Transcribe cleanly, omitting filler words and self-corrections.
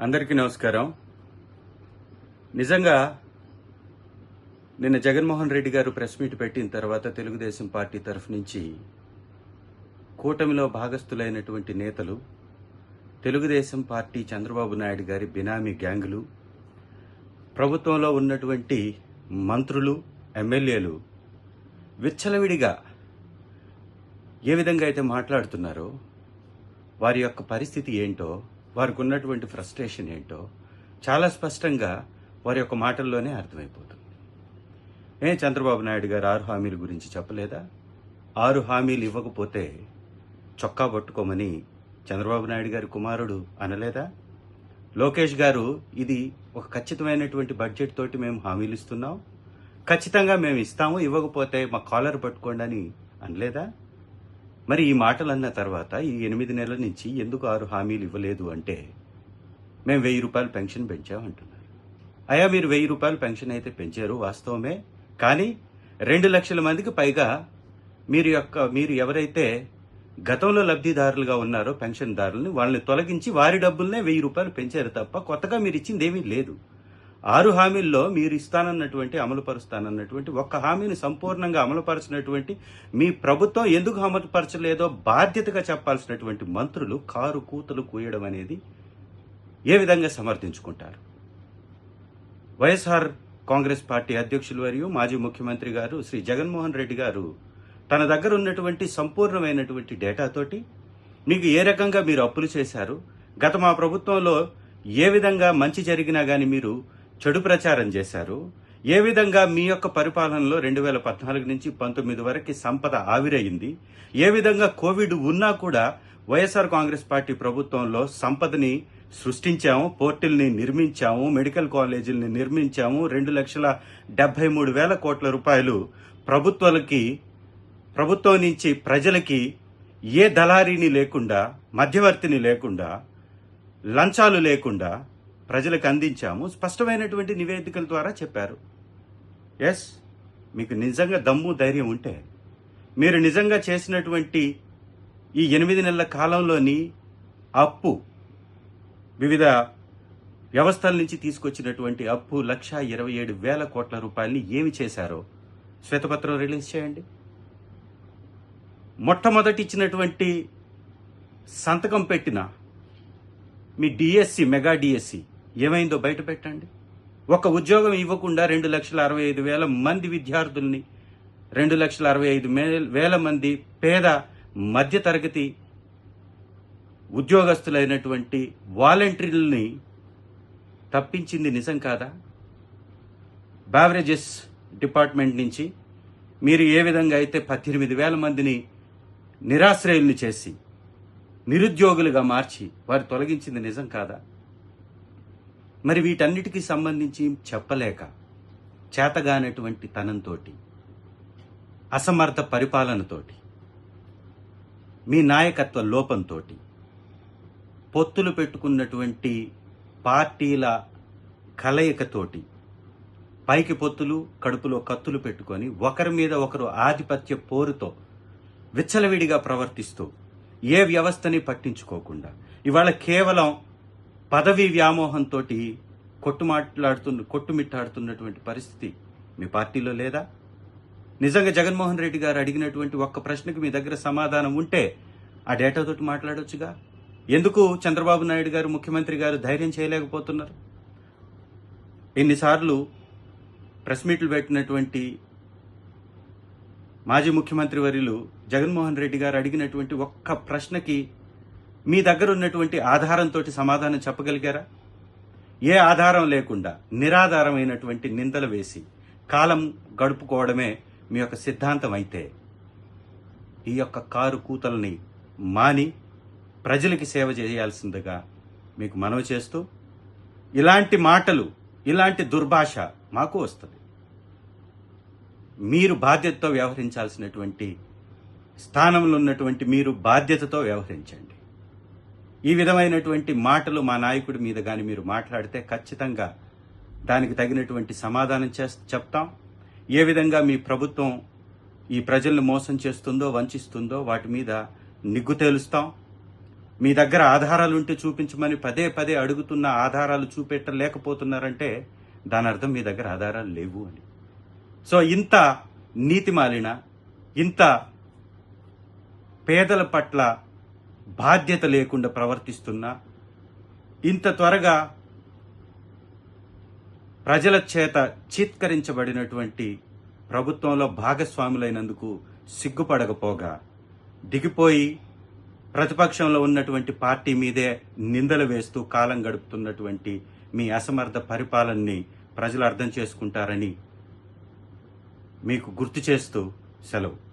అందరికీ నమస్కారం. నిజంగా నిన్న జగన్మోహన్ రెడ్డి గారు ప్రెస్ మీట్ పెట్టిన తర్వాత తెలుగుదేశం పార్టీ తరఫు నుంచి కూటమిలో భాగస్థులైనటువంటి నేతలు, తెలుగుదేశం పార్టీ చంద్రబాబు నాయుడు గారి బినామీ గ్యాంగులు, ప్రభుత్వంలో ఉన్నటువంటి మంత్రులు, ఎమ్మెల్యేలు విచ్చలవిడిగా ఏ విధంగా అయితే మాట్లాడుతున్నారో, వారి యొక్క పరిస్థితి ఏంటో, వారికి ఉన్నటువంటి ఫ్రస్ట్రేషన్ ఏంటో చాలా స్పష్టంగా వారి యొక్క మాటల్లోనే అర్థమైపోతుంది. చంద్రబాబు నాయుడు గారు 6 హామీల గురించి చెప్పలేదా? 6 హామీలు ఇవ్వకపోతే చొక్కా పట్టుకోమని చంద్రబాబు నాయుడు గారి కుమారుడు అనలేదా? లోకేష్ గారు ఇది ఒక ఖచ్చితమైనటువంటి బడ్జెట్ తోటి మేము హామీలు ఇస్తున్నాం, ఖచ్చితంగా మేము ఇస్తాము, ఇవ్వకపోతే మా కాలర్ పట్టుకోండి అని అనలేదా? మరి ఈ మాటలు అన్న తర్వాత ఈ 8 నెలల నుంచి ఎందుకు 6 హామీలు ఇవ్వలేదు అంటే, మేము 1000 రూపాయలు పెన్షన్ పెంచామంటున్నారు. అయ్యా, మీరు 1000 రూపాయలు పెన్షన్ అయితే పెంచారు వాస్తవమే, కానీ 2 లక్షల మందికి పైగా మీరు ఎవరైతే గతంలో లబ్ధిదారులుగా ఉన్నారో పెన్షన్దారులని, వాళ్ళని తొలగించి వారి డబ్బులనే 1000 రూపాయలు పెంచారు తప్ప కొత్తగా మీరు ఇచ్చింది ఏమీ లేదు. 6 హామీల్లో మీరు ఇస్తానన్నటువంటి, అమలుపరుస్తానన్నటువంటి ఒక్క హామీని సంపూర్ణంగా అమలుపరచినటువంటి మీ ప్రభుత్వం ఎందుకు అమలుపరచలేదో బాధ్యతగా చెప్పాల్సినటువంటి మంత్రులు కారు కూతలు కూయడం అనేది ఏ విధంగా సమర్థించుకుంటారు? వైఎస్ఆర్ కాంగ్రెస్ పార్టీ అధ్యక్షులు మరియు మాజీ ముఖ్యమంత్రి గారు శ్రీ జగన్మోహన్ రెడ్డి గారు తన దగ్గర ఉన్నటువంటి సంపూర్ణమైనటువంటి డేటాతోటి మీకు ఏ రకంగా మీరు అప్పులు చేశారు, గత మా ప్రభుత్వంలో ఏ విధంగా మంచి జరిగినా కానీ మీరు చెడు ప్రచారం చేశారు, ఏ విధంగా మీ యొక్క పరిపాలనలో 2014 నుంచి 19 వరకు సంపద ఆవిరయింది, ఏ విధంగా కోవిడ్ ఉన్నా కూడా వైఎస్ఆర్ కాంగ్రెస్ పార్టీ ప్రభుత్వంలో సంపదని సృష్టించాము, పోర్టుల్ని నిర్మించాము, మెడికల్ కాలేజీల్ని నిర్మించాము, 2,73,000 కోట్ల రూపాయలు ప్రభుత్వం నుంచి ప్రజలకి ఏ దళారీని లేకుండా, మధ్యవర్తిని లేకుండా, లంచాలు లేకుండా ప్రజలకు అందించాము, స్పష్టమైనటువంటి నివేదికల ద్వారా చెప్పారు. ఎస్, మీకు నిజంగా దమ్ము ధైర్యం ఉంటే మీరు నిజంగా చేసినటువంటి ఈ 8 నెలల కాలంలోని అప్పు, వివిధ వ్యవస్థల నుంచి తీసుకొచ్చినటువంటి అప్పు 1,27,000 కోట్ల రూపాయలని ఏమి చేశారో శ్వేతపత్రం రిలీజ్ చేయండి. మొట్టమొదటి ఇచ్చినటువంటి సంతకం పెట్టిన మీ డిఎస్సి, మెగా డిఎస్సి ఏమైందో బయట పెట్టండి. ఒక ఉద్యోగం ఇవ్వకుండా 2,65,000 మంది విద్యార్థుల్ని, 2,65,000 మంది పేద మధ్యతరగతి ఉద్యోగస్తులైనటువంటి వాలంటీర్లని తప్పించింది నిజం కాదా? బెవరేజెస్ డిపార్ట్మెంట్ నుంచి మీరు ఏ విధంగా అయితే 18,000 మందిని నిరాశ్రయుల్ని చేసి నిరుద్యోగులుగా మార్చి వారు తొలగించింది నిజం కాదా? మరి వీటన్నిటికీ సంబంధించి చెప్పలేక, చేతగానటువంటి తనంతోటి, అసమర్థ పరిపాలనతోటి, మీ నాయకత్వ లోపంతో, పొత్తులు పెట్టుకున్నటువంటి పార్టీల కలయికతోటి, పైకి పొత్తులు కడుపులో కత్తులు పెట్టుకొని ఒకరి మీద ఒకరు ఆధిపత్య పోరుతో విచ్చలవిడిగా ప్రవర్తిస్తూ ఏ వ్యవస్థని పట్టించుకోకుండా ఇవాళ కేవలం పదవీ వ్యామోహంతో కొట్టుమిట్టాడుతున్నటువంటి పరిస్థితి మీ పార్టీలో లేదా? నిజంగా జగన్మోహన్ రెడ్డి గారు అడిగినటువంటి ఒక్క ప్రశ్నకు మీ దగ్గర సమాధానం ఉంటే ఆ డేటాతోటి మాట్లాడొచ్చుగా. ఎందుకు చంద్రబాబు నాయుడు గారు, ముఖ్యమంత్రి గారు ధైర్యం చేయలేకపోతున్నారు? ఎన్నిసార్లు ప్రెస్ మీట్లు పెట్టినటువంటి మాజీ ముఖ్యమంత్రి వర్యులు జగన్మోహన్ రెడ్డి గారు అడిగినటువంటి ఒక్క ప్రశ్నకి మీ దగ్గర ఉన్నటువంటి ఆధారంతో సమాధానం చెప్పగలిగారా? ఏ ఆధారం లేకుండా నిరాధారమైనటువంటి నిందలు వేసి కాలం గడుపుకోవడమే మీ యొక్క సిద్ధాంతం అయితే, ఈ యొక్క కారు కూతల్ని మాని ప్రజలకి సేవ చేయాల్సిందిగా మీకు మనవి చేస్తూ, ఇలాంటి మాటలు, ఇలాంటి దుర్భాష మాకు వస్తుంది. మీరు బాధ్యతతో వ్యవహరించాల్సినటువంటి స్థానంలో ఉన్నటువంటి మీరు బాధ్యతతో వ్యవహరించండి. ఈ విధమైనటువంటి మాటలు మా నాయకుడి మీద కానీ మీరు మాట్లాడితే ఖచ్చితంగా దానికి తగినటువంటి సమాధానం చెప్తాం. ఏ విధంగా మీ ప్రభుత్వం ఈ ప్రజలను మోసం చేస్తుందో, వంచిస్తుందో వాటి మీద నిగ్గు తేలుస్తాం. మీ దగ్గర ఆధారాలు ఉంటే చూపించమని పదే పదే అడుగుతున్న ఆధారాలు చూపెట్టలేకపోతున్నారంటే దాని అర్థం మీ దగ్గర ఆధారాలు లేవు అని. సో ఇంత నీతిమాలిన, ఇంత పేదల పట్ల బాధ్యత లేకుండా ప్రవర్తిస్తున్నా, ఇంత త్వరగా ప్రజల చేత చీత్కరించబడినటువంటి ప్రభుత్వంలో భాగస్వాములైనందుకు సిగ్గుపడకపోగా దిగిపోయి ప్రతిపక్షంలో ఉన్నటువంటి పార్టీ మీదే నిందలు వేస్తూ కాలం గడుపుతున్నటువంటి మీ అసమర్థ పరిపాలనని ప్రజలు అర్థం చేసుకుంటారని మీకు గుర్తు చేస్తూ సెలవు.